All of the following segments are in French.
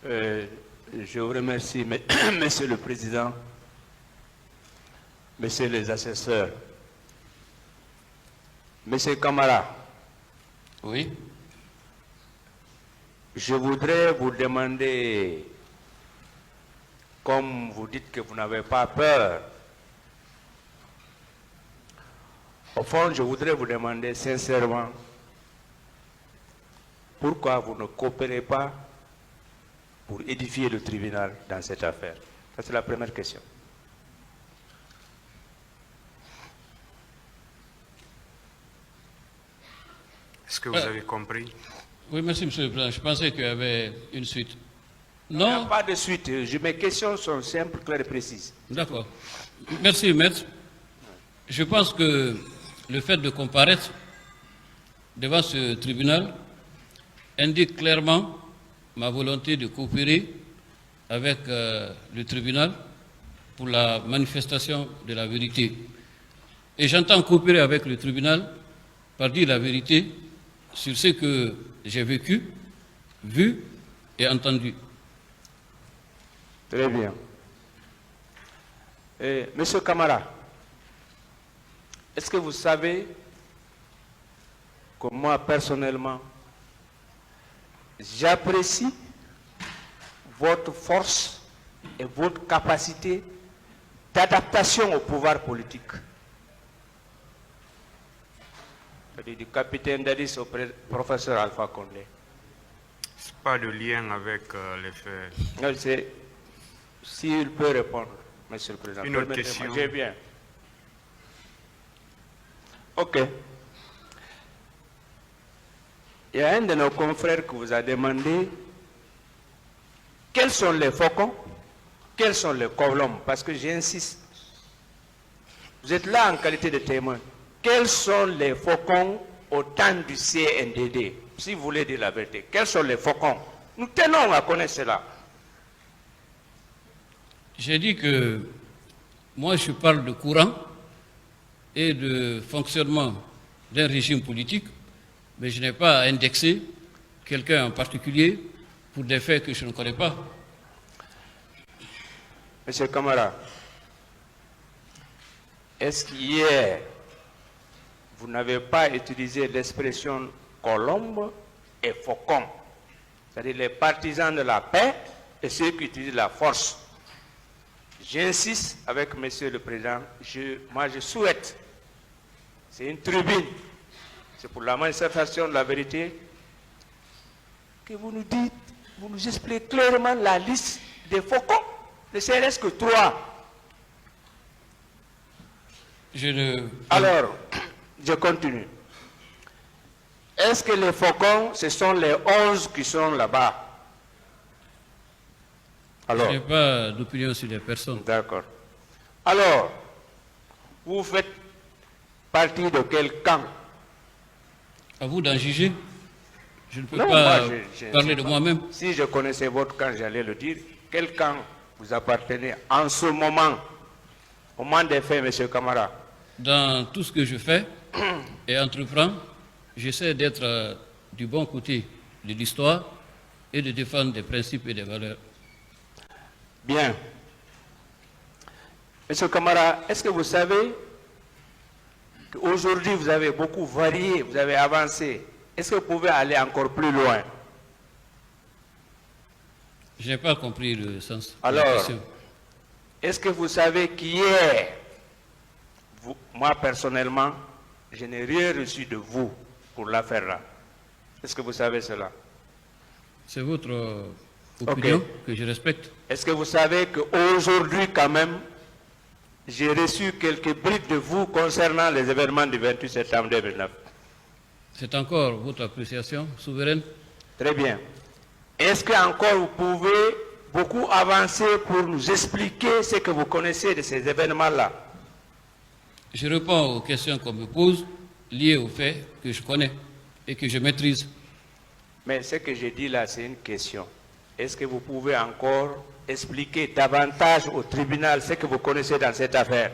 Euh, je vous remercie, Monsieur le Président, Messieurs les assesseurs, Monsieur Camara. Oui. Je voudrais vous demander, comme vous dites que vous n'avez pas peur, au fond, je voudrais vous demander sincèrement, pourquoi vous ne coopérez pas pour édifier le tribunal dans cette affaire? Ça, c'est la première question. Est-ce que vous avez compris? Oui, merci, Monsieur le Président. Je pensais qu'il y avait une suite. Il n'y a Non. pas de suite. Mes questions sont simples, claires et précises. D'accord. Merci, maître. Je pense que le fait de comparaître devant ce tribunal indique clairement ma volonté de coopérer avec le tribunal pour la manifestation de la vérité. Et j'entends coopérer avec le tribunal par dire la vérité sur ce que j'ai vécu, vu et entendu. Très bien. Monsieur Camara, est-ce que vous savez que moi, personnellement, j'apprécie votre force et votre capacité d'adaptation au pouvoir politique? C'est-à-dire du capitaine Dadis au professeur Alpha Condé. Pas de lien avec les faits. Non, s'il peut répondre, Monsieur le Président. Une autre question. J'ai bien. Ok. Il y a un de nos confrères qui vous a demandé quels sont les faucons, quels sont les colombes, parce que j'insiste. Vous êtes là en qualité de témoin. Quels sont les faucons au temps du CNDD, si vous voulez dire la vérité? Quels sont les faucons? Nous tenons à connaître cela. J'ai dit que moi je parle de courant et de fonctionnement d'un régime politique, mais je n'ai pas à indexer quelqu'un en particulier pour des faits que je ne connais pas. Monsieur Camara, est-ce qu'hier, vous n'avez pas utilisé l'expression colombe et faucon, c'est-à-dire les partisans de la paix et ceux qui utilisent la force? J'insiste avec Monsieur le Président, moi je souhaite, c'est une tribune, c'est pour la manifestation de la vérité, que vous nous dites, vous nous expliquez clairement la liste des faucons, ne serait-ce que 3. Alors, je continue. Est-ce que les faucons, ce sont les 11 qui sont là-bas? Alors, je n'ai pas d'opinion sur les personnes. D'accord. Alors, vous faites partie de quel camp? À vous d'en juger. Je ne peux Non, pas moi, je parler de moi-même. Si je connaissais votre camp, j'allais le dire. Quel camp vous appartenez en ce moment, au moment des faits, M. Camara? Dans tout ce que je fais et entreprends, j'essaie d'être du bon côté de l'histoire et de défendre des principes et des valeurs. Bien. Monsieur Camara, est-ce que vous savez qu'aujourd'hui vous avez beaucoup varié, vous avez avancé? Est-ce que vous pouvez aller encore plus loin? Je n'ai pas compris le sens de Alors, la question. Est-ce que vous savez qu'hier, moi personnellement, je n'ai rien reçu de vous pour l'affaire là? Est-ce que vous savez cela? C'est votre opinion que je respecte. Est-ce que vous savez qu'aujourd'hui quand même, j'ai reçu quelques briques de vous concernant les événements du 28 septembre 2009? C'est encore votre appréciation souveraine? Très bien. Est-ce qu'encore vous pouvez beaucoup avancer pour nous expliquer ce que vous connaissez de ces événements-là? Je réponds aux questions qu'on me pose liées aux faits que je connais et que je maîtrise. Mais ce que j'ai dit là, c'est une question. Est-ce que vous pouvez encore expliquer davantage au tribunal ce que vous connaissez dans cette affaire?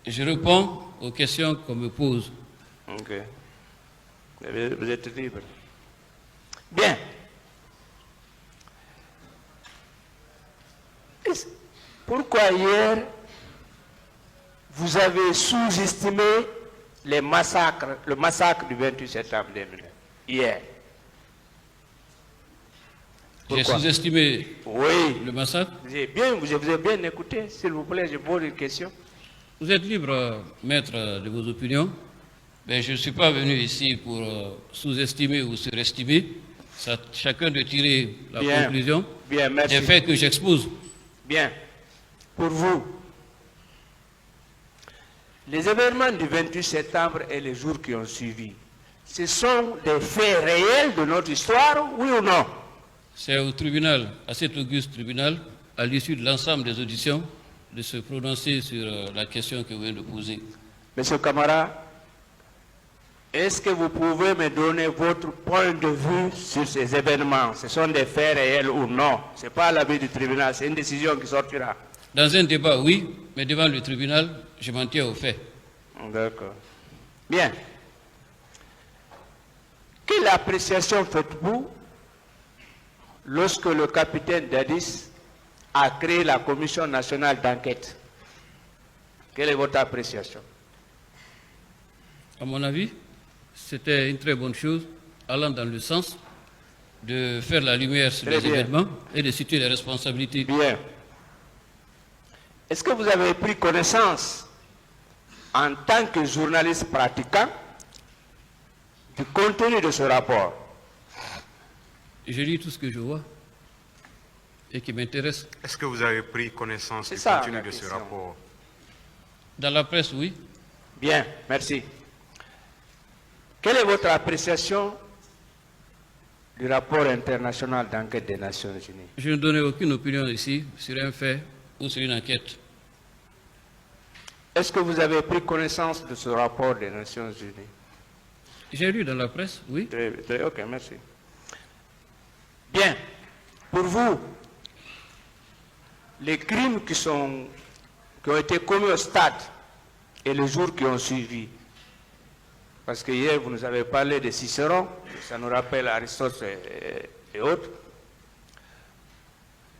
Je réponds aux questions qu'on me pose. Ok. Vous êtes libre. Bien. pourquoi hier, vous avez sous-estimé le massacre du 28 septembre 2009, hier? J'ai Pourquoi? sous-estimé Oui. le massacre. Vous avez bien écouté, s'il vous plaît, je pose une question. Vous êtes libre, maître, de vos opinions, mais je ne suis pas venu ici pour sous-estimer ou surestimer. C'est à chacun de tirer la conclusion Bien, merci. des faits que j'expose. Bien. Pour vous, les événements du 28 septembre et les jours qui ont suivi, ce sont des faits réels de notre histoire, oui ou non? C'est au tribunal, à cet auguste tribunal, à l'issue de l'ensemble des auditions, de se prononcer sur la question que vous venez de poser. Monsieur Camara, est-ce que vous pouvez me donner votre point de vue sur ces événements? Ce sont des faits réels ou non? Ce n'est pas à l'avis du tribunal, c'est une décision qui sortira. Dans un débat, oui, mais devant le tribunal, je m'en tiens aux faits. D'accord. Bien. Quelle appréciation faites-vous lorsque le capitaine Dadis a créé la commission nationale d'enquête? Quelle est votre appréciation? À mon avis, c'était une très bonne chose, allant dans le sens de faire la lumière sur les événements et de situer les responsabilités. Bien. Est-ce que vous avez pris connaissance, en tant que journaliste pratiquant, du contenu de ce rapport? Je lis tout ce que je vois et qui m'intéresse. Est-ce que vous avez pris connaissance du ça, contenu la de ce question. rapport? Dans la presse, oui. Bien, merci. Quelle est votre appréciation du rapport international d'enquête des Nations Unies? Je ne donnais aucune opinion ici sur un fait ou sur une enquête. Est-ce que vous avez pris connaissance de ce rapport des Nations Unies? J'ai lu dans la presse, oui. Ok, merci. Bien. Pour vous, les crimes qui ont été commis au stade et les jours qui ont suivi, parce que hier vous nous avez parlé de Cicéron, ça nous rappelle Aristote et autres,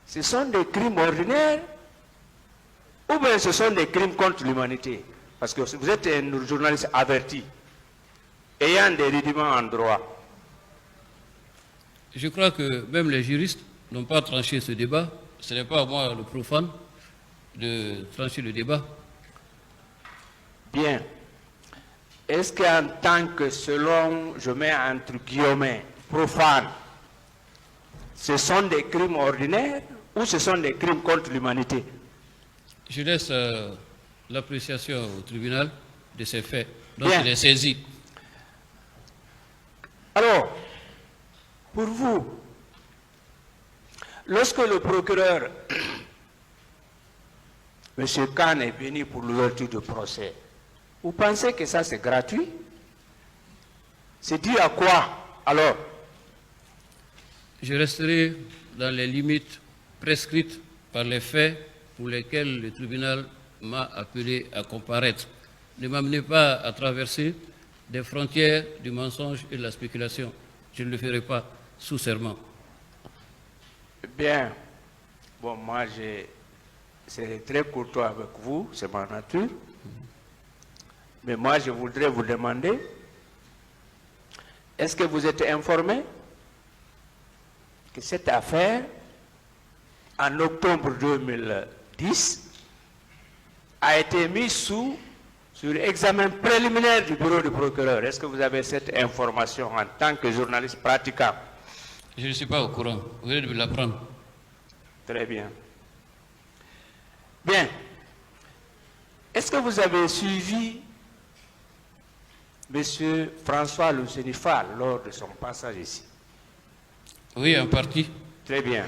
ce sont des crimes ordinaires ou bien ce sont des crimes contre l'humanité? Parce que vous êtes un journaliste averti, ayant des rudiments en droit. Je crois que même les juristes n'ont pas tranché ce débat. Ce n'est pas à moi, le profane, de trancher le débat. Bien. Est-ce qu'en tant que, selon, je mets entre guillemets, profane, ce sont des crimes ordinaires ou ce sont des crimes contre l'humanité? Je laisse l'appréciation au tribunal de ces faits. Donc Bien. il est saisi. Alors, pour vous, lorsque le procureur, M. Khan, est venu pour l'ouverture du procès, vous pensez que ça c'est gratuit? C'est dû à quoi alors? Je resterai dans les limites prescrites par les faits pour lesquels le tribunal m'a appelé à comparaître. Ne m'amenez pas à traverser des frontières du mensonge et de la spéculation. Je ne le ferai pas sous serment. Bien. Bon, moi, c'est très courtois avec vous, c'est ma nature. Mais moi, je voudrais vous demander, est-ce que vous êtes informé que cette affaire, en octobre 2010, a été mise sur examen préliminaire du bureau du procureur? Est-ce que vous avez cette information en tant que journaliste pratiquant? Je ne suis pas au courant. Vous venez de me l'apprendre. Très bien. Bien. Est-ce que vous avez suivi M. François Lucénifal lors de son passage ici? Oui, en partie. Très bien.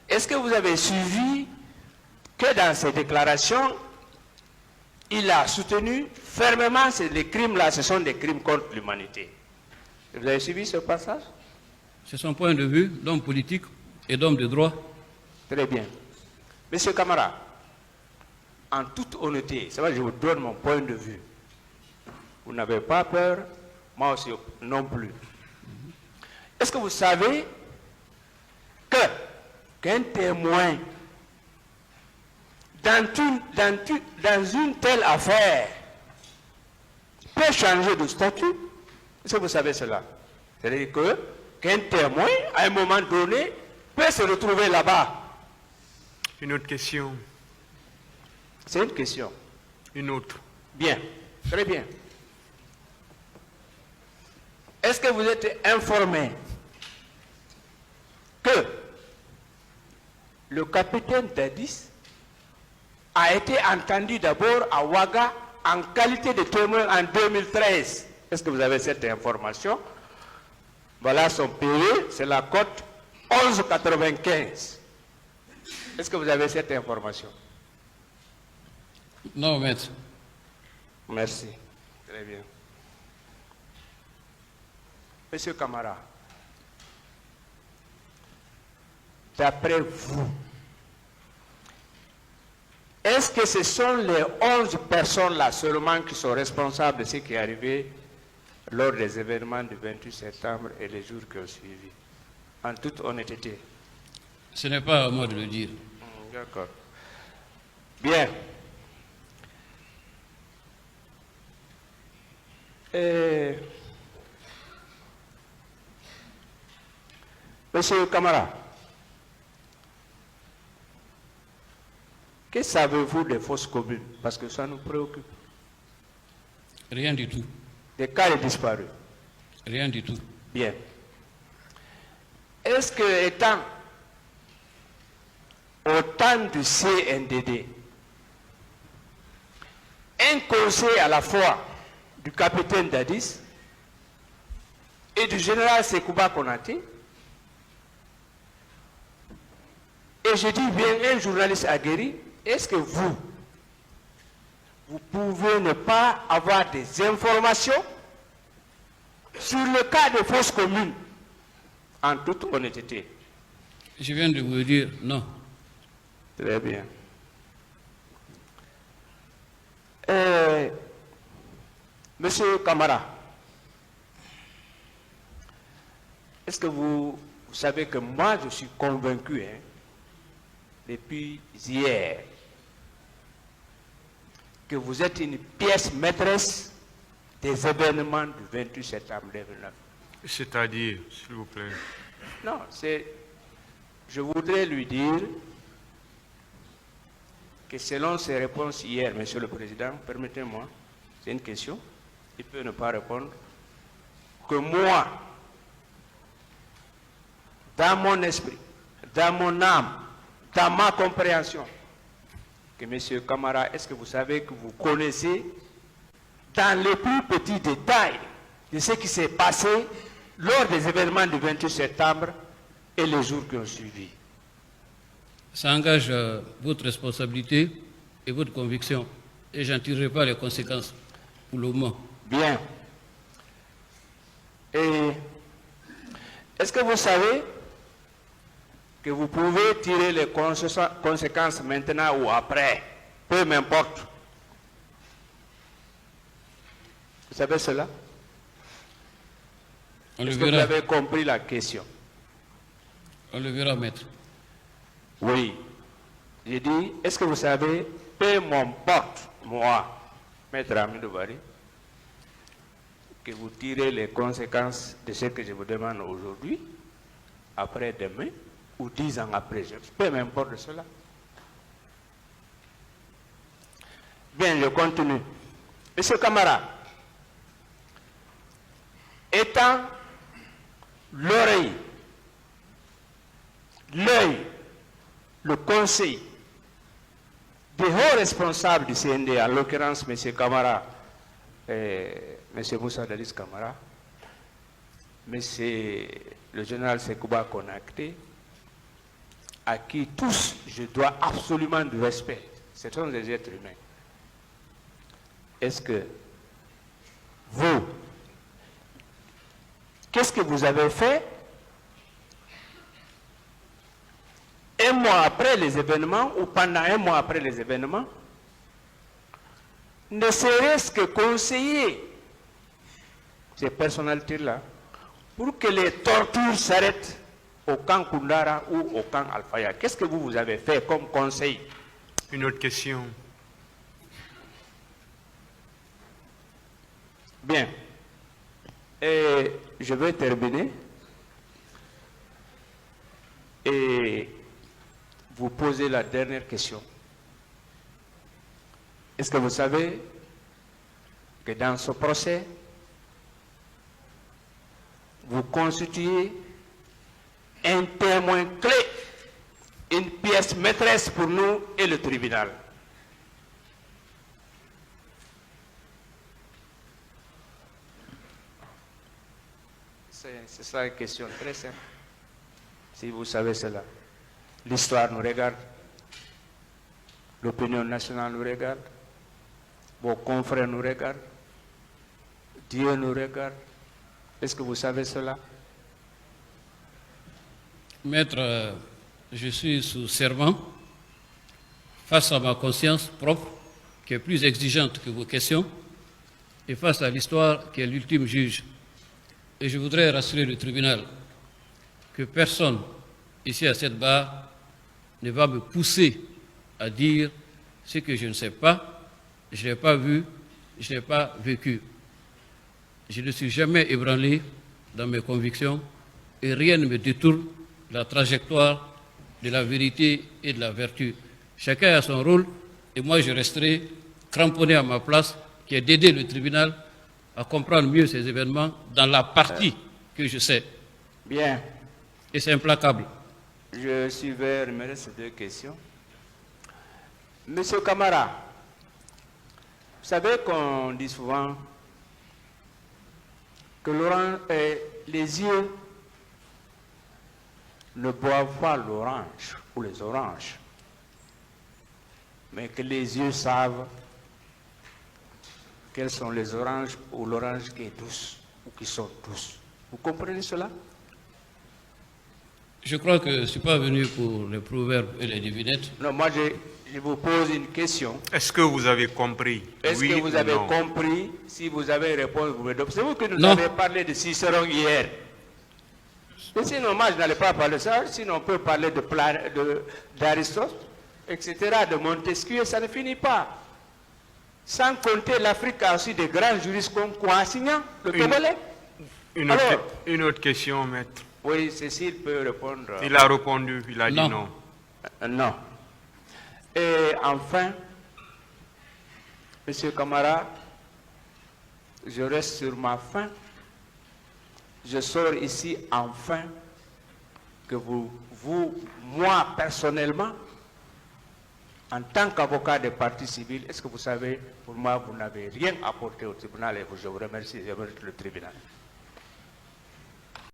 Est-ce que vous avez suivi que dans ses déclarations, il a soutenu fermement que les crimes-là, ce sont des crimes contre l'humanité? Vous avez suivi ce passage? C'est son point de vue d'homme politique et d'homme de droit. Très bien. Monsieur Camara, en toute honnêteté, c'est vrai, je vous donne mon point de vue. Vous n'avez pas peur, moi aussi non plus. Est-ce que vous savez qu'un témoin dans une telle affaire peut changer de statut. Est-ce que vous savez cela? C'est-à-dire qu'un témoin, à un moment donné, peut se retrouver là-bas. Une autre question. C'est une question. Une autre. Bien, très bien. Est-ce que vous êtes informé que le capitaine Dadis a été entendu d'abord à Ouaga en qualité de témoin en 2013? Est-ce que vous avez cette information? Voilà son PE, c'est la cote 11,95. Est-ce que vous avez cette information? Non, maître. Merci. Très bien. Monsieur Camara, d'après vous, est-ce que ce sont les 11 personnes-là seulement qui sont responsables de ce qui est arrivé lors des événements du 28 septembre et les jours qui ont suivi? En toute honnêteté. Ce n'est pas à moi de le dire. D'accord. Bien. Monsieur Camara, que savez-vous des fausses communes? Parce que ça nous préoccupe. Rien du tout. Des cas de disparus. Rien du tout. Bien. Est-ce que, étant au temps du CNDD, un conseil à la fois du capitaine Dadis et du général Sekouba Konaté, et je dis bien un journaliste aguerri, est-ce que vous pouvez ne pas avoir des informations sur le cas de fausses communes, en toute honnêteté? Je viens de vous dire non. Très bien. Monsieur Camara, est-ce que vous savez que moi je suis convaincu, depuis hier, que vous êtes une pièce maîtresse des événements du 28 septembre 2009. C'est-à-dire, s'il vous plaît. Non, je voudrais lui dire que selon ses réponses hier, Monsieur le Président, permettez-moi, c'est une question, il peut ne pas répondre, que moi, dans mon esprit, dans mon âme, dans ma compréhension, que Monsieur Camara, est-ce que vous savez que vous connaissez dans les plus petits détails de ce qui s'est passé lors des événements du 28 septembre et les jours qui ont suivi? Ça engage votre responsabilité et votre conviction. Et je n'en tirerai pas les conséquences pour le moment. Bien. Et est-ce que vous savez que vous pouvez tirer les conséquences maintenant ou après? Peu m'importe. Vous savez cela? On le Est-ce que vous verra. avez compris la question? On le verra, maître. Oui. J'ai dit, est-ce que vous savez, peu m'importe, moi, maître Amidou Barry, que vous tirez les conséquences de ce que je vous demande aujourd'hui, après-demain, ou 10 ans après. Peu m'importe de cela. Bien, je continue. Monsieur Camara, étant l'oreille, l'œil, le conseil des hauts responsables du CND, en l'occurrence M. Camara, M. Moussa Dadis Camara, M. le général Sekouba Konaté, à qui tous je dois absolument du respect. Ce sont des êtres humains. Est-ce que vous, qu'est-ce que vous avez fait un mois après les événements ou pendant un mois après les événements, ne serait-ce que conseiller ces personnalités-là pour que les tortures s'arrêtent au camp Koundara ou au camp Alfaya? Qu'est-ce que vous avez fait comme conseil? Une autre question. Bien. Et je vais terminer et vous poser la dernière question. Est-ce que vous savez que dans ce procès, vous constituez un témoin clé, une pièce maîtresse pour nous et le tribunal? C'est ça une question très simple. Si vous savez cela, l'histoire nous regarde, l'opinion nationale nous regarde, vos confrères nous regardent, Dieu nous regarde. Est-ce que vous savez cela? Maître, je suis sous serment face à ma conscience propre, qui est plus exigeante que vos questions, et face à l'histoire qui est l'ultime juge. Et je voudrais rassurer le tribunal que personne ici à cette barre ne va me pousser à dire ce que je ne sais pas, je n'ai pas vu, je n'ai pas vécu. Je ne suis jamais ébranlé dans mes convictions et rien ne me détourne de la trajectoire de la vérité et de la vertu. Chacun a son rôle et moi je resterai cramponné à ma place qui est d'aider le tribunal à comprendre mieux ces événements dans la partie que je sais. Bien. Et c'est implacable. Je suis vers ces deux questions. Monsieur Camara, vous savez qu'on dit souvent que les yeux ne boivent pas l'orange ou les oranges, mais que les yeux savent quelles sont les oranges ou l'orange qui est douce ou qui sont douces. Vous comprenez cela? Je crois que je ne suis pas venu pour les proverbes et les devinettes. Non, moi je vous pose une question. Est-ce que vous avez compris? Est-ce Oui que vous ou avez non? compris? Si vous avez répondu, vous me donnez. C'est vous que nous Non. avez parlé de Cicéron hier. Et sinon, moi je n'allais pas parler de ça. Sinon, on peut parler d'Aristote, etc., de Montesquieu, ça ne finit pas. Sans compter l'Afrique a aussi des grands juristes comme Kouassignan, le Togolais. Une autre question, maître. Oui, Cécile peut répondre. Il a répondu, il a dit Non. non. Non. Et enfin, Monsieur Camara, je reste sur ma faim. Je sors ici enfin que moi personnellement, en tant qu'avocat des parties civiles, est-ce que vous savez, pour moi, vous n'avez rien apporté au tribunal et je vous remercie, je remercie le tribunal.